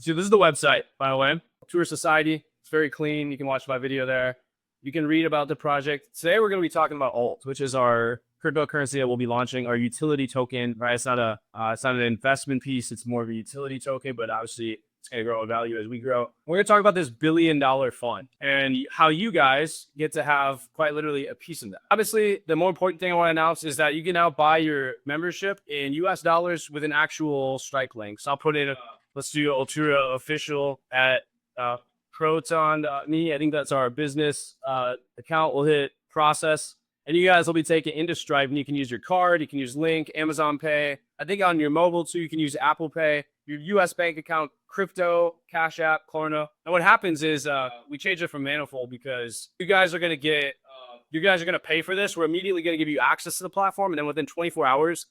So this is the website, by the way. Tour Society. It's very clean. You can watch my video there. You can read about the project. Today we're going to be talking about alt, which is our cryptocurrency that we'll be launching, our utility token. Right? It's not an investment piece. It's more of a utility token, but obviously it's going to grow in value as we grow. We're going to talk about this $1 billion fund and how you guys get to have quite literally a piece in that. Obviously, the more important thing I want to announce is that you can now buy your membership in US dollars with an actual Stripe link. So I'll put in let's do Ultra official at Proton.me. I think that's our business account. We'll hit process. And you guys will be taken into Stripe, and you can use your card, you can use Link, Amazon Pay. I think on your mobile too, you can use Apple Pay, your US bank account, crypto, Cash App, Klarna. And what happens is we change it from Manifold because you guys are going to pay for this. We're immediately going to give you access to the platform, and then within 24 hours,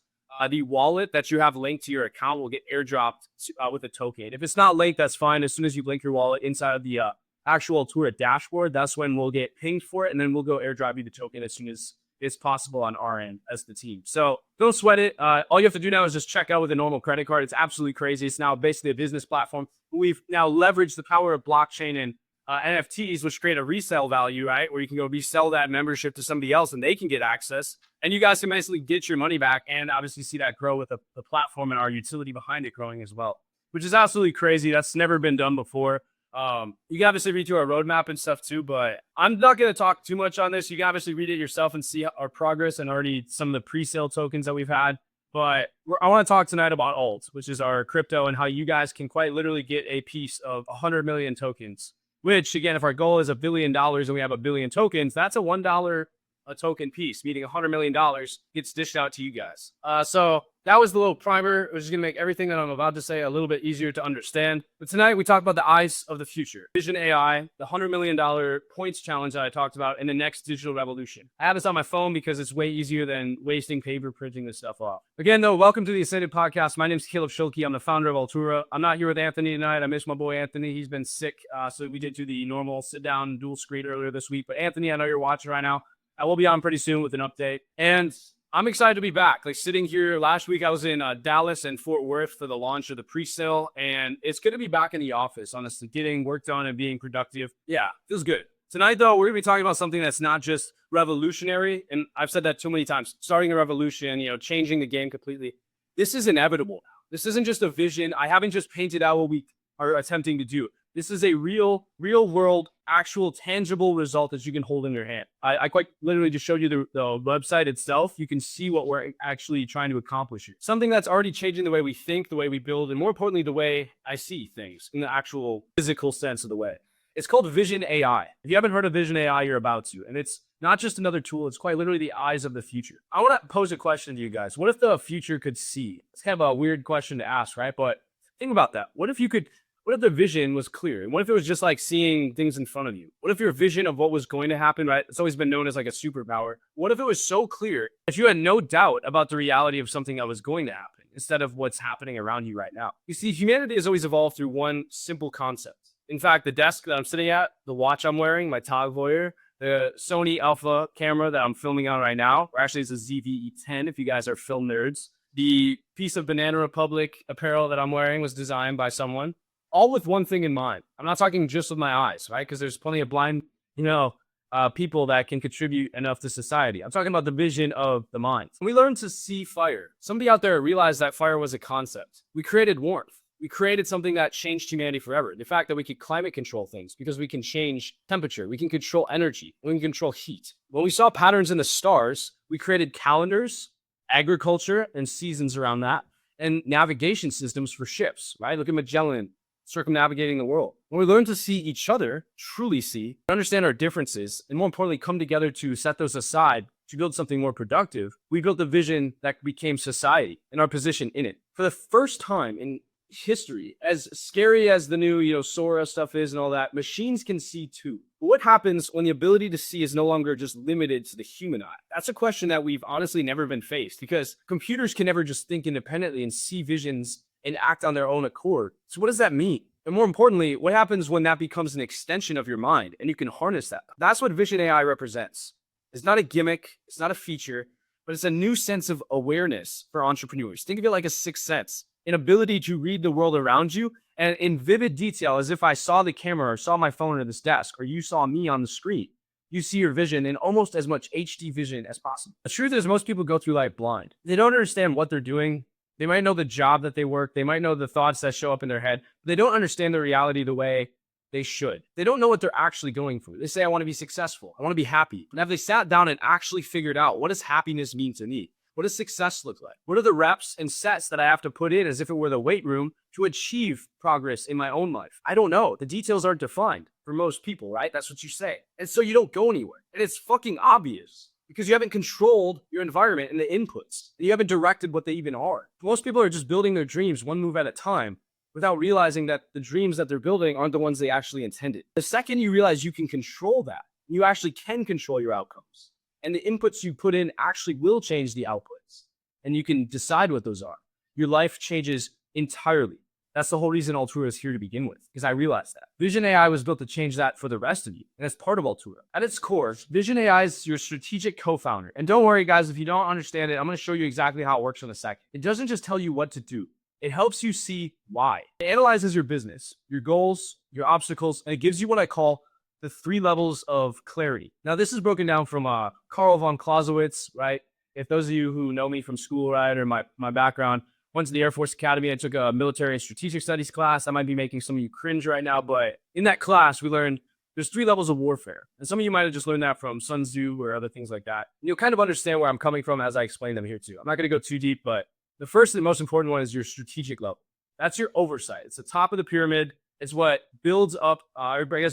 the wallet that you have linked to your account will get airdropped with a token. If it's not linked, that's fine. As soon as you link your wallet inside of the actual Altura dashboard, that's when we'll get pinged for it, and then we'll go airdrop you the token as soon as it's possible on our end as the team. So don't sweat it. All you have to do now is just check out with a normal credit card. It's absolutely crazy. It's now basically a business platform. We've now leveraged the power of blockchain and NFTs, which create a resale value, right? Where you can go resell that membership to somebody else and they can get access. And you guys can basically get your money back and obviously see that grow with the platform and our utility behind it growing as well, which is absolutely crazy. That's never been done before. You can obviously read through our roadmap and stuff too, but I'm not going to talk too much on this. You can obviously read it yourself and see our progress and already some of the pre-sale tokens that we've had. But I want to talk tonight about alt, which is our crypto, and how you guys can quite literally get a piece of 100 million tokens, which again, if our goal is $1 billion and we have 1 billion tokens, that's a $1 a token piece, meaning $100 million gets dished out to you guys. So that was the little primer. It was just going to make everything that I'm about to say a little bit easier to understand. But tonight we talk about the eyes of the future, Vision AI, the $100 million points challenge that I talked about, and the next digital revolution. I have this on my phone because it's way easier than wasting paper printing this stuff off. Again, though, welcome to the Ascended Podcast. My name is Caleb Schulke. I'm the founder of Altura. I'm not here with Anthony tonight. I miss my boy Anthony. He's been sick. So we did do the normal sit down dual screen earlier this week. But Anthony, I know you're watching right now. I will be on pretty soon with an update. And I'm excited to be back. Like sitting here last week, I was in Dallas and Fort Worth for the launch of the pre-sale. And it's good to be back in the office, honestly, getting work done and being productive. Yeah, feels good. Tonight, though, we're going to be talking about something that's not just revolutionary. And I've said that too many times. Starting a revolution, changing the game completely. This is inevitable now. This isn't just a vision. I haven't just painted out what we are attempting to do. This is a real world, actual, tangible result that you can hold in your hand. I quite literally just showed you the website itself. You can see what we're actually trying to accomplish here. Something that's already changing the way we think, the way we build, and more importantly, the way I see things in the actual physical sense of the way. It's called Vision AI. If you haven't heard of Vision AI, you're about to. And it's not just another tool. It's quite literally the eyes of the future. I want to pose a question to you guys. What if the future could see? It's kind of a weird question to ask, right? But think about that. What if the vision was clear? And what if it was just like seeing things in front of you? What if your vision of what was going to happen, right? It's always been known as like a superpower. What if it was so clear that you had no doubt about the reality of something that was going to happen instead of what's happening around you right now? You see, humanity has always evolved through one simple concept. In fact, the desk that I'm sitting at, the watch I'm wearing, my Tag Heuer, the Sony Alpha camera that I'm filming on right now, or actually it's a ZV-E10 if you guys are film nerds. The piece of Banana Republic apparel that I'm wearing was designed by someone. All with one thing in mind. I'm not talking just with my eyes, right? Because there's plenty of blind, people that can contribute enough to society. I'm talking about the vision of the mind. We learned to see fire. Somebody out there realized that fire was a concept. We created warmth. We created something that changed humanity forever. The fact that we could climate control things because we can change temperature. We can control energy. We can control heat. When we saw patterns in the stars, we created calendars, agriculture, and seasons around that, and navigation systems for ships, right? Look at Magellan circumnavigating the world. When we learn to see each other, truly see, understand our differences, and more importantly, come together to set those aside to build something more productive, we built a vision that became society and our position in it. For the first time in history, as scary as the new, Sora stuff is and all that, machines can see too. But what happens when the ability to see is no longer just limited to the human eye? That's a question that we've honestly never been faced, because computers can never just think independently and see visions and act on their own accord. So what does that mean? And more importantly, what happens when that becomes an extension of your mind and you can harness that? That's what Vision AI represents. It's not a gimmick, it's not a feature, but it's a new sense of awareness for entrepreneurs. Think of it like a sixth sense. an ability to read the world around you and in vivid detail, as if I saw the camera or saw my phone at this desk, or you saw me on the screen. You see your vision in almost as much HD vision as possible. The truth is, most people go through life blind. They don't understand what they're doing. They might know the job that they work. They might know the thoughts that show up in their head, but they don't understand the reality the way they should. They don't know what they're actually going through. They say, I want to be successful. I want to be happy. But have they sat down and actually figured out, what does happiness mean to me? What does success look like? What are the reps and sets that I have to put in as if it were the weight room to achieve progress in my own life? I don't know. The details aren't defined for most people, right? That's what you say. And so you don't go anywhere. And it's fucking obvious because you haven't controlled your environment and the inputs. And you haven't directed what they even are. Most people are just building their dreams one move at a time without realizing that the dreams that they're building aren't the ones they actually intended. The second you realize you can control that, you actually can control your outcomes. And the inputs you put in actually will change the outputs. And you can decide what those are. Your life changes entirely. That's the whole reason Altura is here to begin with, because I realized that. Vision AI was built to change that for the rest of you. And it's part of Altura. At its core, Vision AI is your strategic co-founder. And don't worry, guys, if you don't understand it, I'm going to show you exactly how it works in a second. It doesn't just tell you what to do. It helps you see why. It analyzes your business, your goals, your obstacles, and it gives you what I call the 3 levels of clarity. Now, this is broken down from Karl von Clausewitz, right? If those of you who know me from school, right, or my background, went to the Air Force Academy, I took a military and strategic studies class. I might be making some of you cringe right now, but in that class, we learned there's 3 levels of warfare. And some of you might have just learned that from Sun Tzu or other things like that. And you'll kind of understand where I'm coming from as I explain them here too. I'm not going to go too deep, but the first and most important one is your strategic level. That's your oversight. It's the top of the pyramid. It's what builds up,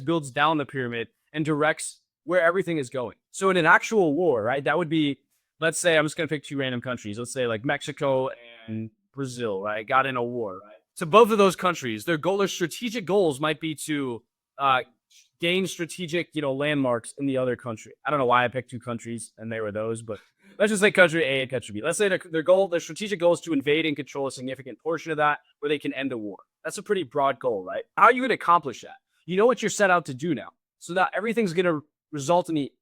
builds down the pyramid and directs where everything is going. So in an actual war, right, that would be, let's say, I'm just going to pick 2 random countries. Let's say like Mexico and Brazil, right, got in a war, right? So both of those countries, their strategic goals might be to gain strategic, landmarks in the other country. I don't know why I picked 2 countries and they were those, but let's just say country A and country B. Let's say their strategic goal is to invade and control a significant portion of that where they can end the war. That's a pretty broad goal, right? How are you going to accomplish that? You know what you're set out to do now. So that everything's going to result in the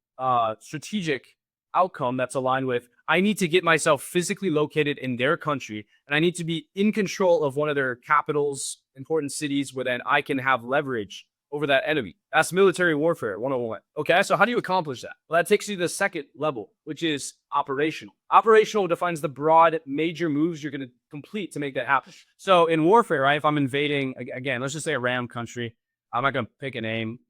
strategic outcome that's aligned with, I need to get myself physically located in their country, and I need to be in control of one of their capitals, important cities, where then I can have leverage over that enemy. That's military warfare 101. Okay, so how do you accomplish that? Well, that takes you to the second level, which is operational. Operational defines the broad major moves you're going to complete to make that happen. So in warfare, right, if I'm invading, again, let's just say a random country. I'm not going to pick a name.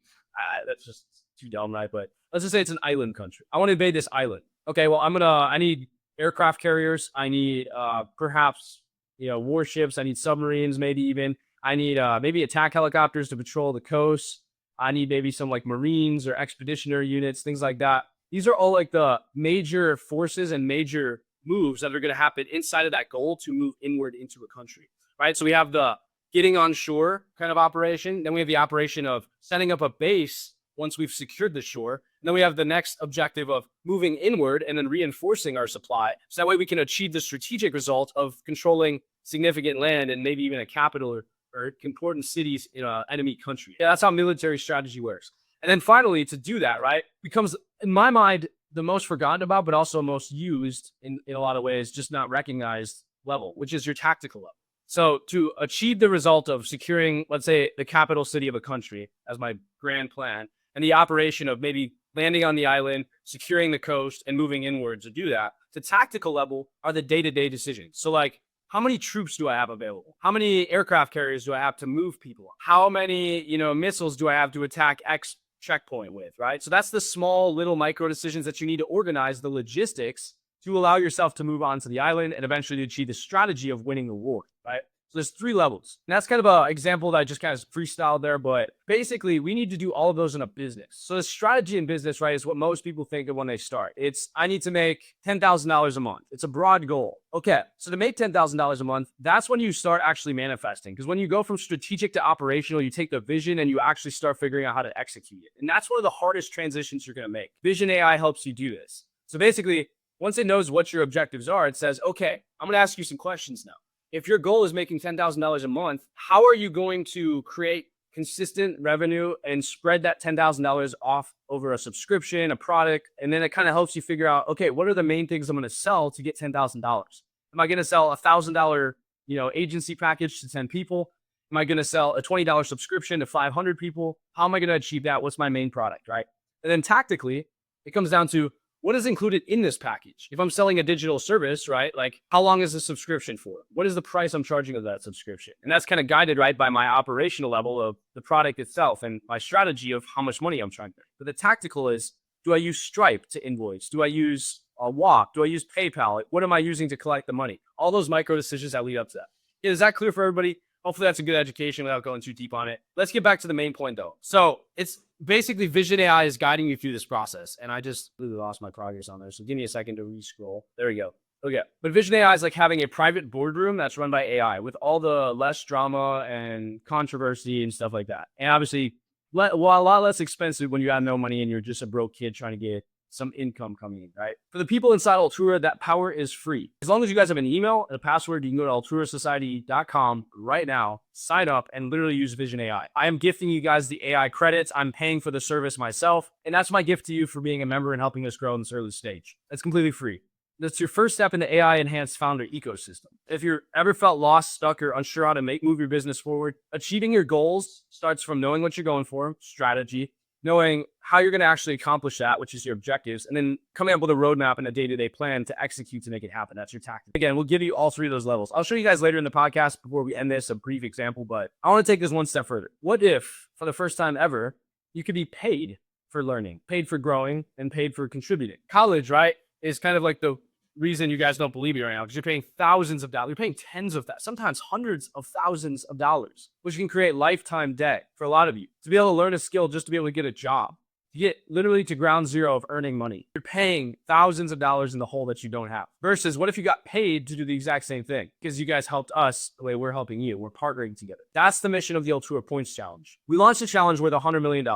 That's just too dumb, right? But let's just say it's an island country. I want to invade this island. Okay, well, I need aircraft carriers. I need perhaps, warships. I need submarines, maybe even. I need maybe attack helicopters to patrol the coast. I need maybe some like Marines or expeditionary units, things like that. These are all like the major forces and major moves that are going to happen inside of that goal to move inward into a country, right? So we have the getting on shore kind of operation. Then we have the operation of setting up a base once we've secured the shore. And then we have the next objective of moving inward and then reinforcing our supply. So that way we can achieve the strategic result of controlling significant land and maybe even a capital or important cities in an enemy country. Yeah, that's how military strategy works. And then finally, to do that, right, becomes, in my mind, the most forgotten about, but also most used in a lot of ways, just not recognized level, which is your tactical level. So to achieve the result of securing, let's say, the capital city of a country as my grand plan, and the operation of maybe landing on the island, securing the coast, and moving inward to do that, the tactical level are the day-to-day decisions. So like, how many troops do I have available? How many aircraft carriers do I have to move people? How many, missiles do I have to attack X checkpoint with, right? So that's the small little micro decisions that you need to organize the logistics to allow yourself to move on to the island and eventually achieve the strategy of winning the war, right? So there's 3 levels. And that's kind of an example that I just kind of freestyled there, but basically we need to do all of those in a business. So the strategy in business, right, is what most people think of when they start. It's, I need to make $10,000 a month. It's a broad goal. Okay, so to make $10,000 a month, that's when you start actually manifesting. Because when you go from strategic to operational, you take the vision and you actually start figuring out how to execute it. And that's one of the hardest transitions you're going to make. Vision AI helps you do this. So basically, once it knows what your objectives are, it says, okay, I'm going to ask you some questions now. If your goal is making $10,000 a month, how are you going to create consistent revenue and spread that $10,000 off over a subscription, a product? And then it kind of helps you figure out, okay, what are the main things I'm going to sell to get $10,000? Am I going to sell $1,000 agency package to 10 people? Am I going to sell a $20 subscription to 500 people? How am I going to achieve that? What's my main product, right? And then tactically, it comes down to what is included in this package. If I'm selling a digital service, right? Like, how long is the subscription for? What is the price I'm charging of that subscription? And that's kind of guided, right, by my operational level of the product itself and my strategy of how much money I'm trying to make. But the tactical is, do I use Stripe to invoice? Do I use a Walk? Do I use PayPal? What am I using to collect the money? All those micro decisions that lead up to that. Is that clear for everybody? Hopefully that's a good education without going too deep on it. Let's get back to the main point though. So it's basically Vision AI is guiding you through this process. And I just really lost my progress on there. So give me a second to re-scroll. There we go. Okay. But Vision AI is like having a private boardroom that's run by AI with all the less drama and controversy and stuff like that. And obviously, a lot less expensive when you have no money and you're just a broke kid trying to get some income coming in, right? For the people inside Altura, that power is free. As long as you guys have an email and a password, you can go to alturasociety.com right now, sign up, and literally use Vision AI. I am gifting you guys the AI credits. I'm paying for the service myself, and that's my gift to you for being a member and helping us grow in this early stage. It's completely free. That's your first step in the AI-enhanced founder ecosystem. If you're ever felt lost, stuck, or unsure how to move your business forward, achieving your goals starts from knowing what you're going for, strategy, knowing how you're going to actually accomplish that, which is your objectives, and then coming up with a roadmap and a day-to-day plan to execute to make it happen. That's your tactic. Again, we'll give you all three of those levels. I'll show you guys later in the podcast before we end this, a brief example, but I want to take this one step further. What if, for the first time ever, you could be paid for learning, paid for growing, and paid for contributing? College, right, is kind of like the reason you guys don't believe me right now, because you're paying thousands of dollars, you're paying tens of thousands, sometimes hundreds of thousands of dollars, which can create lifetime debt for a lot of you. To be able to learn a skill just to be able to get a job, to get literally to ground zero of earning money, you're paying thousands of dollars in the hole that you don't have. Versus what if you got paid to do the exact same thing? Because you guys helped us the way we're helping you. We're partnering together. That's the mission of the Altura Points Challenge. We launched a challenge worth $100 million,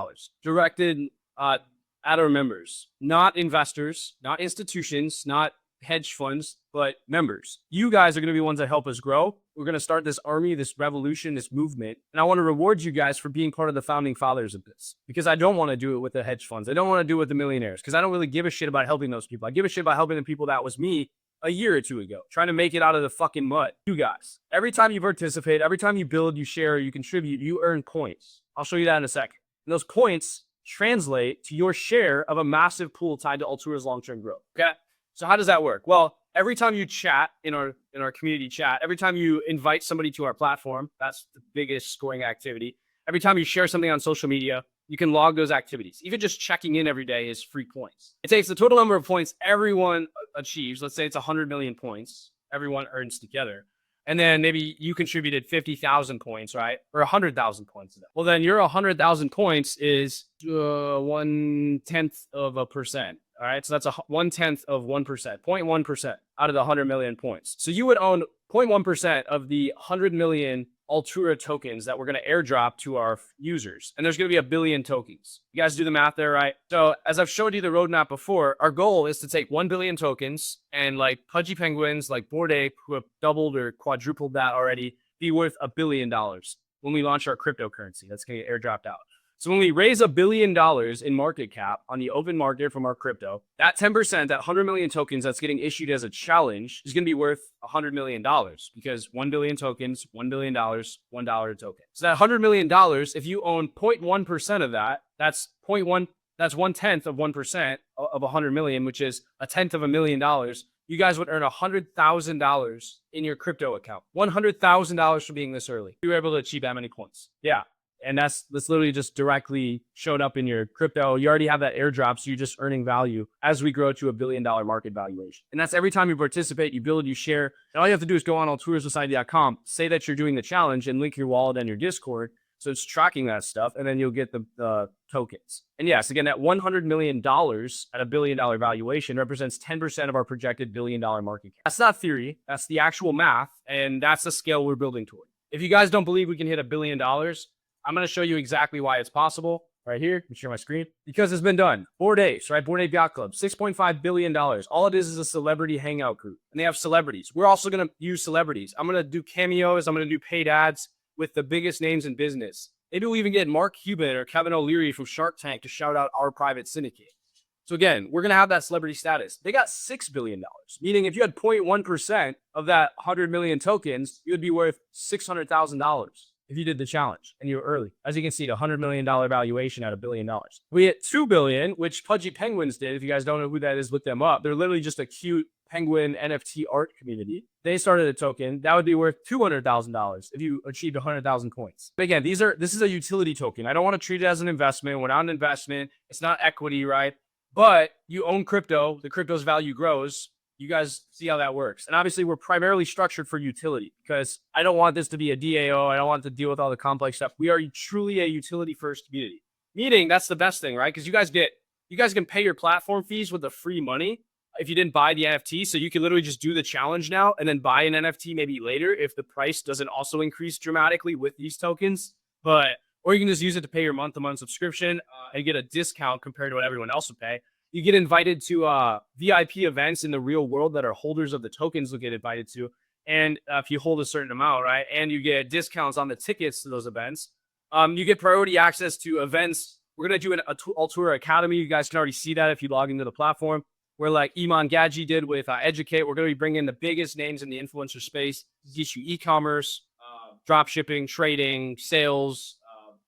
directed at our members, not investors, not institutions, not hedge funds, but members. You guys are going to be ones that help us grow. We're going to start this army, this revolution, this movement. And I want to reward you guys for being part of the founding fathers of this, because I don't want to do it with the hedge funds. I don't want to do it with the millionaires, because I don't really give a shit about helping those people. I give a shit about helping the people that was me a year or two ago, trying to make it out of the fucking mud. You guys, every time you participate, every time you build, you share, you contribute, you earn points. I'll show you that in a second. And those points translate to your share of a massive pool tied to Altura's long-term growth. Okay. So how does that work? Well, every time you chat in our community chat, every time you invite somebody to our platform, that's the biggest scoring activity. Every time you share something on social media, you can log those activities. Even just checking in every day is free points. It takes the total number of points everyone achieves. Let's say it's 100 million points everyone earns together. And then maybe you contributed 50,000 points, right? Or 100,000 points. Well, then your 100,000 points is 1/10 of a percent. All right. So that's 1/10 of 1%, 0.1% out of the 100 million points. So you would own 0.1% of the 100 million Altura tokens that we're going to airdrop to our users. And there's going to be 1 billion tokens. You guys do the math there, right? So as I've showed you the roadmap before, our goal is to take 1 billion tokens and like Pudgy Penguins, like Bored Ape, who have doubled or quadrupled that already, be worth $1 billion when we launch our cryptocurrency. That's going to get airdropped out. So when we raise $1 billion in market cap on the open market from our crypto, that 10%, that 100 million tokens that's getting issued as a challenge is going to be worth $100 million, because 1 billion tokens, $1 billion, $1 a token. So that $100 million, if you own 0.1% of that, that's 0.1, that's 1/10 of 1% of 100 million, which is 1/10 of $1 million. You guys would earn $100,000 in your crypto account. $100,000 for being this early. You were able to achieve that many points. Yeah. And that's literally just directly showed up in your crypto. You already have that airdrop, so you're just earning value as we grow to $1 billion market valuation. And that's every time you participate, you build, you share. And all you have to do is go on alturasociety.com, say that you're doing the challenge, and link your wallet and your Discord. So it's tracking that stuff, and then you'll get the tokens. And yes, again, that $100 million at $1 billion valuation represents 10% of our projected $1 billion market cap. That's not theory. That's the actual math, and that's the scale we're building toward. If you guys don't believe we can hit $1 billion, I'm going to show you exactly why it's possible right here. Let me share my screen. Because it's been done. Bored Apes, right? Bored Ape Yacht Club, $6.5 billion. All it is a celebrity hangout group. And they have celebrities. We're also going to use celebrities. I'm going to do cameos. I'm going to do paid ads with the biggest names in business. Maybe we'll even get Mark Cuban or Kevin O'Leary from Shark Tank to shout out our private syndicate. So again, we're going to have that celebrity status. They got $6 billion, meaning if you had 0.1% of that 100 million tokens, you would be worth $600,000 if you did the challenge and you were early. As you can see, the $100 million valuation at $1 billion. We hit 2 billion, which Pudgy Penguins did. If you guys don't know who that is, look them up. They're literally just a cute penguin NFT art community. They started a token that would be worth $200,000 if you achieved 100,000 coins. But again, this is a utility token. I don't want to treat it as an investment. We're not an investment. It's not equity, right? But you own crypto. The crypto's value grows. You guys see how that works. And obviously, we're primarily structured for utility because I don't want this to be a DAO. I don't want to deal with all the complex stuff. We are truly a utility first community. Meaning that's the best thing, right? Because you guys can pay your platform fees with the free money if you didn't buy the NFT. So you can literally just do the challenge now and then buy an NFT maybe later if the price doesn't also increase dramatically with these tokens. Or you can just use it to pay your month-to-month subscription and get a discount compared to what everyone else would pay. You get invited to VIP events in the real world that are holders of the tokens will get invited to. And if you hold a certain amount, right? And you get discounts on the tickets to those events. You get priority access to events. We're going to do an Altura Academy. You guys can already see that if you log into the platform. Where like Iman Gadji did with Educate. We're going to be bringing the biggest names in the influencer space. Teach you e-commerce, drop shipping, trading, sales,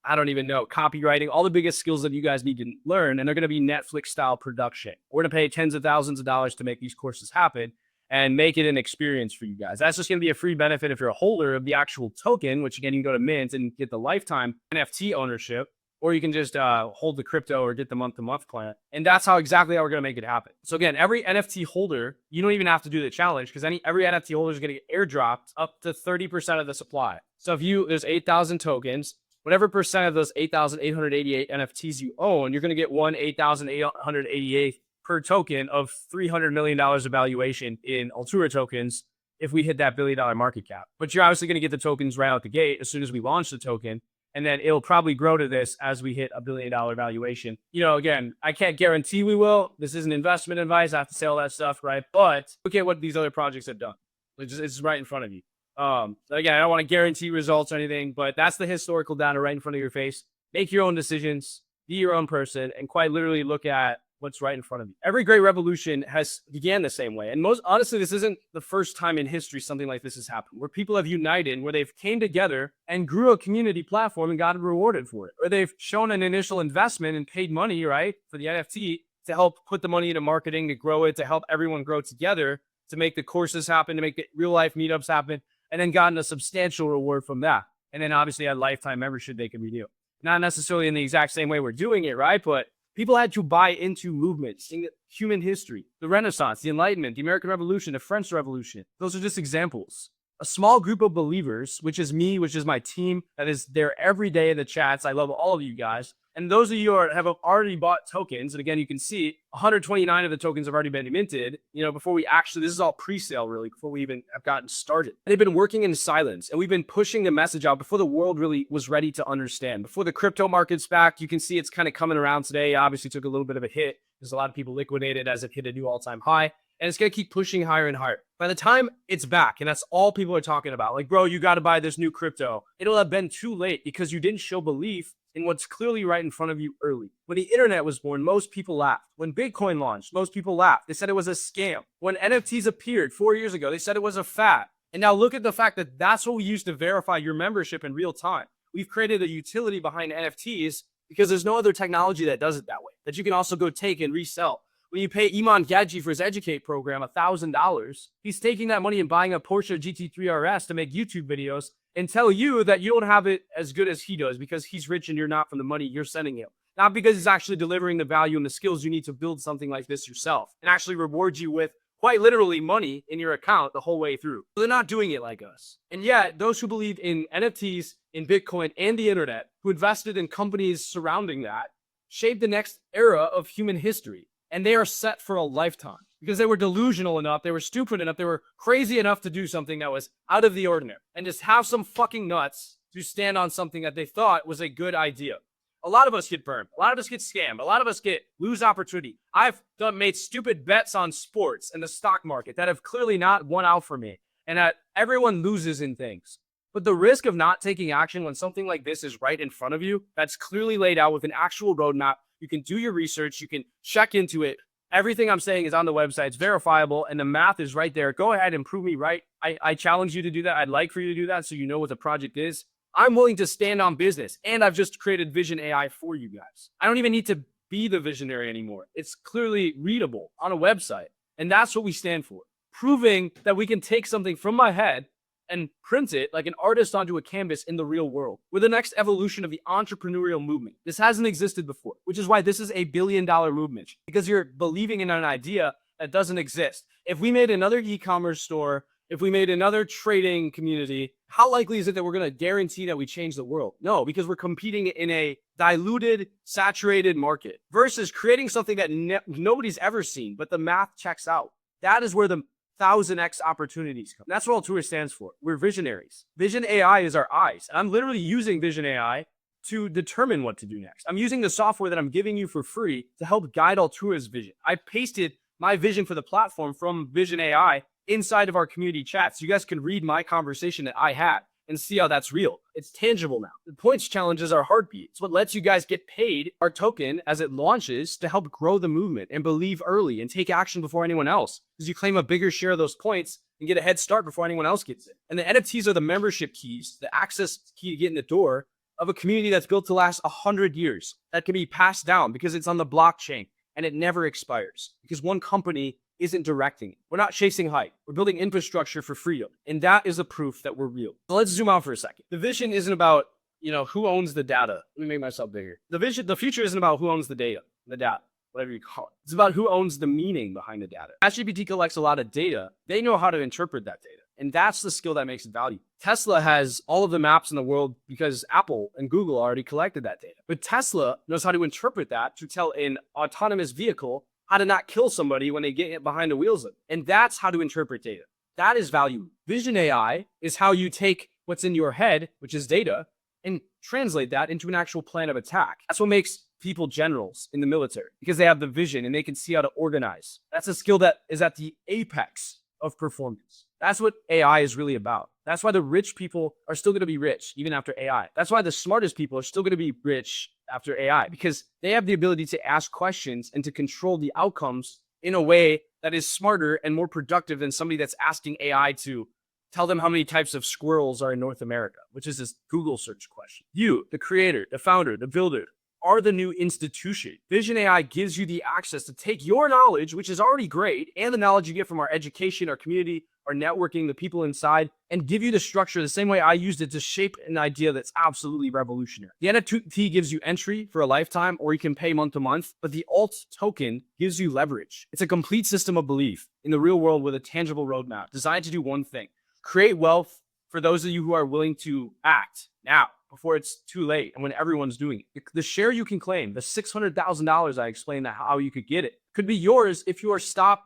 I don't even know, copywriting, all the biggest skills that you guys need to learn. And they're going to be Netflix style production. We're going to pay tens of thousands of dollars to make these courses happen and make it an experience for you guys. That's just going to be a free benefit if you're a holder of the actual token, which again, you can go to Mint and get the lifetime NFT ownership, or you can just hold the crypto or get the month-to-month plan. And that's exactly how we're going to make it happen. So again, every NFT holder, you don't even have to do the challenge because every NFT holder is going to get airdropped up to 30% of the supply. So if there's 8,000 tokens, whatever percent of those 8,888 NFTs you own, you're going to get 8,888 per token of $300 million of valuation in Altura tokens if we hit that $1 billion market cap. But you're obviously going to get the tokens right out the gate as soon as we launch the token. And then it'll probably grow to this as we hit $1 billion valuation. Again, I can't guarantee we will. This isn't investment advice. I have to say all that stuff, right? But look at what these other projects have done. It's right in front of you. Again, I don't want to guarantee results or anything, but that's the historical data right in front of your face. Make your own decisions, be your own person, and quite literally look at what's right in front of you. Every great revolution has began the same way. And honestly, this isn't the first time in history something like this has happened, where people have united, where they've came together and grew a community platform and got rewarded for it, or they've shown an initial investment and paid money, right, for the NFT to help put the money into marketing, to grow it, to help everyone grow together, to make the courses happen, to make the real life meetups happen, and then gotten a substantial reward from that. And then obviously a lifetime membership they can renew. Not necessarily in the exact same way we're doing it, right? But people had to buy into movements in human history, the Renaissance, the Enlightenment, the American Revolution, the French Revolution. Those are just examples. A small group of believers, which is me, which is my team, that is there every day in the chats. I love all of you guys. And those of you who have already bought tokens, and again, you can see 129 of the tokens have already been minted, before we actually, this is all pre-sale really, before we even have gotten started. And they've been working in silence, and we've been pushing the message out before the world really was ready to understand. Before the crypto market's back, you can see it's kind of coming around today. Obviously took a little bit of a hit because a lot of people liquidated as it hit a new all-time high. And it's going to keep pushing higher and higher. By the time it's back, and that's all people are talking about, like, bro, you got to buy this new crypto, it'll have been too late because you didn't show belief in what's clearly right in front of you early. When the internet was born, most people laughed. When Bitcoin launched, most people laughed. They said it was a scam. When NFTs appeared 4 years ago, they said it was a fad. And now look at the fact that that's what we use to verify your membership in real time. We've created a utility behind NFTs because there's no other technology that does it that way, that you can also go take and resell. When you pay Iman Gadji for his Educate program $1,000, he's taking that money and buying a Porsche GT3 RS to make YouTube videos and tell you that you don't have it as good as he does because he's rich and you're not from the money you're sending him. Not because he's actually delivering the value and the skills you need to build something like this yourself and actually reward you with quite literally money in your account the whole way through. So they're not doing it like us. And yet, those who believe in NFTs, in Bitcoin, and the internet, who invested in companies surrounding that, shaped the next era of human history. And they are set for a lifetime because they were delusional enough, they were stupid enough, they were crazy enough to do something that was out of the ordinary and just have some fucking nuts to stand on something that they thought was a good idea. A lot of us get burned. A lot of us get scammed. A lot of us lose opportunity. I've made stupid bets on sports and the stock market that have clearly not won out for me, and that everyone loses in things. But the risk of not taking action when something like this is right in front of you, that's clearly laid out with an actual roadmap, You can do your research. You can check into it. Everything I'm saying is on the website. It's verifiable, and the math is right there. Go ahead and prove me right. I challenge you to do that. I'd like for you to do that so you know what the project is. I'm willing to stand on business, and I've just created Vision AI for you guys. I don't even need to be the visionary anymore. It's clearly readable on a website, and that's what we stand for. Proving that we can take something from my head and print it like an artist onto a canvas in the real world. We're the next evolution of the entrepreneurial movement. This hasn't existed before, which is why this is a billion-dollar movement, because you're believing in an idea that doesn't exist. If we made another e-commerce store, if we made another trading community, how likely is it that we're going to guarantee that we change the world? No, because we're competing in a diluted, saturated market versus creating something that nobody's ever seen, but the math checks out. That is where the 1000x opportunities come. That's what Altura stands for. We're visionaries. Vision AI is our eyes. I'm literally using Vision AI to determine what to do next. I'm using the software that I'm giving you for free to help guide Altura's vision. I pasted my vision for the platform from Vision AI inside of our community chat, so you guys can read my conversation that I had and see how that's real. It's tangible now. The points challenge is our heartbeat. It's what lets you guys get paid our token as it launches to help grow the movement and believe early and take action before anyone else, because you claim a bigger share of those points and get a head start before anyone else gets it. And the NFTs are the membership keys, the access key to get in the door of a community that's built to last 100 years, that can be passed down because it's on the blockchain and it never expires because one company isn't directing it. We're not chasing hype. We're building infrastructure for freedom. And that is a proof that we're real. So let's zoom out for a second. The vision isn't about, who owns the data. Let me make myself bigger. The future isn't about who owns the data, whatever you call it. It's about who owns the meaning behind the data. As GPT collects a lot of data, they know how to interpret that data. And that's the skill that makes it valuable. Tesla has all of the maps in the world because Apple and Google already collected that data. But Tesla knows how to interpret that to tell an autonomous vehicle how to not kill somebody when they get behind the wheels of it. And that's how to interpret data. That is value. Vision AI is how you take what's in your head, which is data, and translate that into an actual plan of attack. That's what makes people generals in the military, because they have the vision and they can see how to organize. That's a skill that is at the apex of performance. That's what AI is really about. That's why the rich people are still going to be rich even after AI. That's why the smartest people are still going to be rich after AI, because they have the ability to ask questions and to control the outcomes in a way that is smarter and more productive than somebody that's asking AI to tell them how many types of squirrels are in North America, which is this Google search question. You, the creator, the founder, the builder, are the new institution. Vision AI gives you the access to take your knowledge, which is already great, and the knowledge you get from our education, our community, our networking, the people inside, and give you the structure the same way I used it to shape an idea that's absolutely revolutionary. The NFT gives you entry for a lifetime, or you can pay month to month, but the alt token gives you leverage. It's a complete system of belief in the real world with a tangible roadmap designed to do one thing: create wealth for those of you who are willing to act now, before it's too late and when everyone's doing it. The share you can claim, the $600,000 I explained how you could get it, could be yours if you stop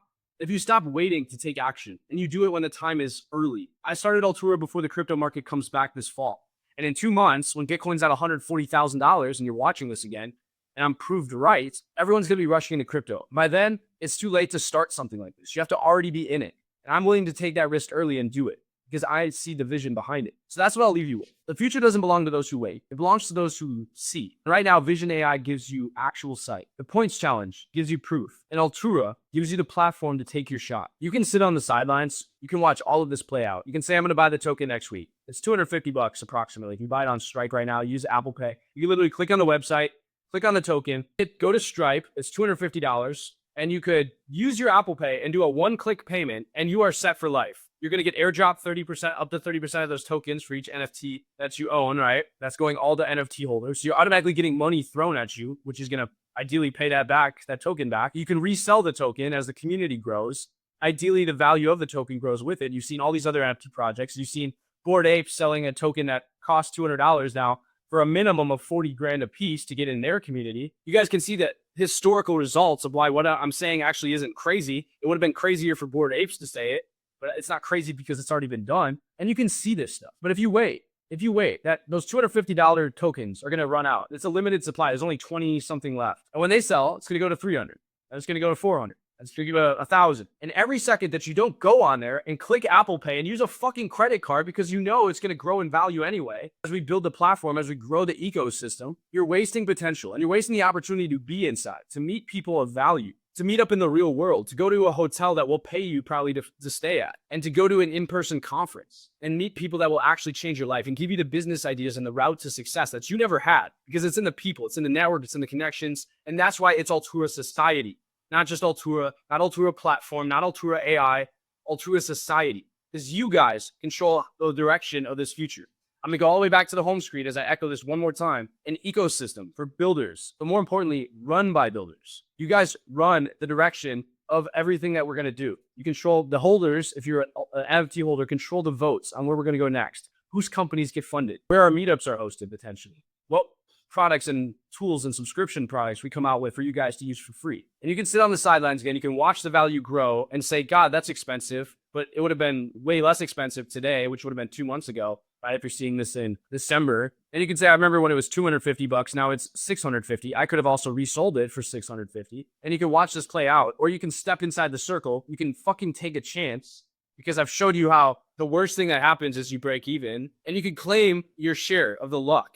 waiting to take action and you do it when the time is early. I started Altura before the crypto market comes back this fall. And in 2 months, when Bitcoin's at $140,000 and you're watching this again, and I'm proved right, everyone's going to be rushing into crypto. By then, it's too late to start something like this. You have to already be in it. And I'm willing to take that risk early and do it, because I see the vision behind it. So that's what I'll leave you with. The future doesn't belong to those who wait. It belongs to those who see. And right now, Vision AI gives you actual sight. The points challenge gives you proof. And Altura gives you the platform to take your shot. You can sit on the sidelines. You can watch all of this play out. You can say, I'm going to buy the token next week. It's $250 approximately. If you buy it on Strike right now, use Apple Pay. You can literally click on the website, click on the token, go to Stripe. It's $250. And you could use your Apple Pay and do a one-click payment, and you are set for life. You're going to get airdrop 30%, up to 30% of those tokens for each NFT that you own, right? That's going all to NFT holders. So you're automatically getting money thrown at you, which is going to ideally pay that token back. You can resell the token as the community grows. Ideally, the value of the token grows with it. You've seen all these other NFT projects. You've seen Bored Ape selling a token that costs $200 now for a minimum of 40 grand a piece to get in their community. You guys can see that historical results of why what I'm saying actually isn't crazy. It would have been crazier for Bored Apes to say it, but it's not crazy because it's already been done. And you can see this stuff. But if you wait, that those $250 tokens are going to run out. It's a limited supply. There's only 20 something left. And when they sell, it's going to go to 300. And it's going to go to 400. Let's give you 1,000. And every second that you don't go on there and click Apple Pay and use a fucking credit card because you know it's going to grow in value anyway, as we build the platform, as we grow the ecosystem, you're wasting potential and you're wasting the opportunity to be inside, to meet people of value, to meet up in the real world, to go to a hotel that will pay you probably to stay at, and to go to an in-person conference and meet people that will actually change your life and give you the business ideas and the route to success that you never had, because it's in the people, it's in the network, it's in the connections. And that's why it's Altura Society. Not just Altura, not Altura platform, not Altura AI, Altura Society. Because you guys control the direction of this future. I'm going to go all the way back to the home screen as I echo this one more time. An ecosystem for builders, but more importantly, run by builders. You guys run the direction of everything that we're going to do. You control the holders. If you're an NFT holder, control the votes on where we're going to go next. Whose companies get funded, where our meetups are hosted potentially. What products and tools and subscription products we come out with for you guys to use for free. And you can sit on the sidelines again. You can watch the value grow and say, God, that's expensive, but it would have been way less expensive today, which would have been 2 months ago, right? If you're seeing this in December. And you can say, I remember when it was $250, now it's $650. I could have also resold it for $650. And you can watch this play out, or you can step inside the circle. You can fucking take a chance, because I've showed you how the worst thing that happens is you break even, and you can claim your share of the luck,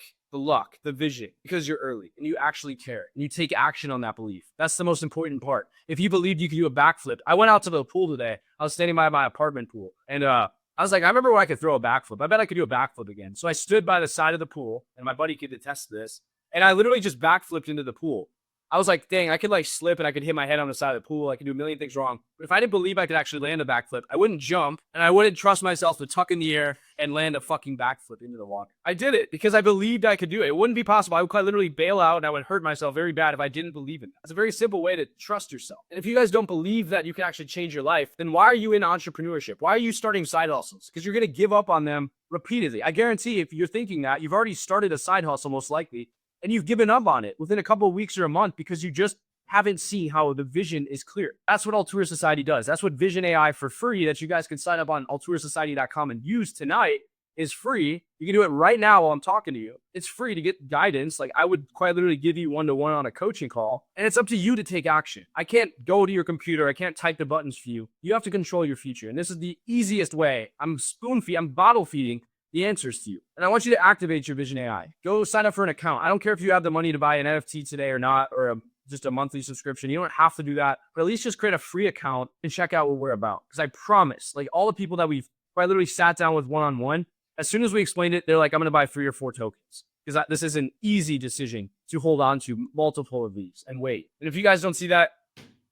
the vision, because you're early and you actually care and you take action on that belief. That's the most important part. If you believed you could do a backflip, I went out to the pool today. I was standing by my apartment pool, and I was like, I remember when I could throw a backflip. I bet I could do a backflip again. So I stood by the side of the pool, and my buddy could attest to this, and I literally just backflipped into the pool. I was like, dang, I could like slip and I could hit my head on the side of the pool. I could do a million things wrong. But if I didn't believe I could actually land a backflip, I wouldn't jump, and I wouldn't trust myself to tuck in the air and land a fucking backflip into the water. I did it because I believed I could do it. It wouldn't be possible. I would quite literally bail out and I would hurt myself very bad if I didn't believe in it. It's a very simple way to trust yourself. And if you guys don't believe that you can actually change your life, then why are you in entrepreneurship? Why are you starting side hustles? Because you're going to give up on them repeatedly. I guarantee if you're thinking that, you've already started a side hustle most likely, and you've given up on it within a couple of weeks or a month because you just haven't seen how the vision is clear. That's what Altura Society does. That's what Vision AI for free that you guys can sign up on alturasociety.com and use tonight is free. You can do it right now while I'm talking to you. It's free to get guidance. Like I would quite literally give you one-to-one on a coaching call, and it's up to you to take action. I can't go to your computer. I can't type the buttons for you. You have to control your future. And this is the easiest way. I'm bottle feeding the answers to you. And I want you to activate your Vision AI. Go sign up for an account. I don't care if you have the money to buy an NFT today or not, or just a monthly subscription. You don't have to do that, but at least just create a free account and check out what we're about. Because I promise, like all the people that we've quite literally sat down with one-on-one, as soon as we explained it, they're like, I'm going to buy 3 or 4 tokens. Because this is an easy decision to hold on to multiple of these and wait. And if you guys don't see that,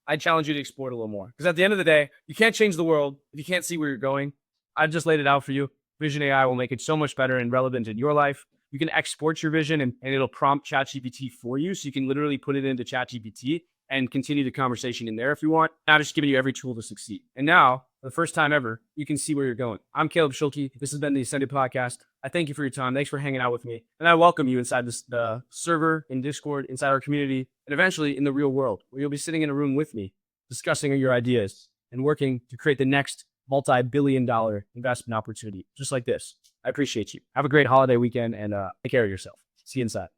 I challenge you to explore it a little more. Because at the end of the day, you can't change the world if you can't see where you're going. I've just laid it out for you. Vision AI will make it so much better and relevant in your life. You can export your vision and it'll prompt ChatGPT for you. So you can literally put it into ChatGPT and continue the conversation in there if you want. I'm just giving you every tool to succeed. And now, for the first time ever, you can see where you're going. I'm Caleb Schulke. This has been the Ascended Podcast. I thank you for your time. Thanks for hanging out with me. And I welcome you inside the server, in Discord, inside our community, and eventually in the real world, where you'll be sitting in a room with me, discussing your ideas and working to create the next multi-billion-dollar investment opportunity, just like this. I appreciate you. Have a great holiday weekend and take care of yourself. See you inside.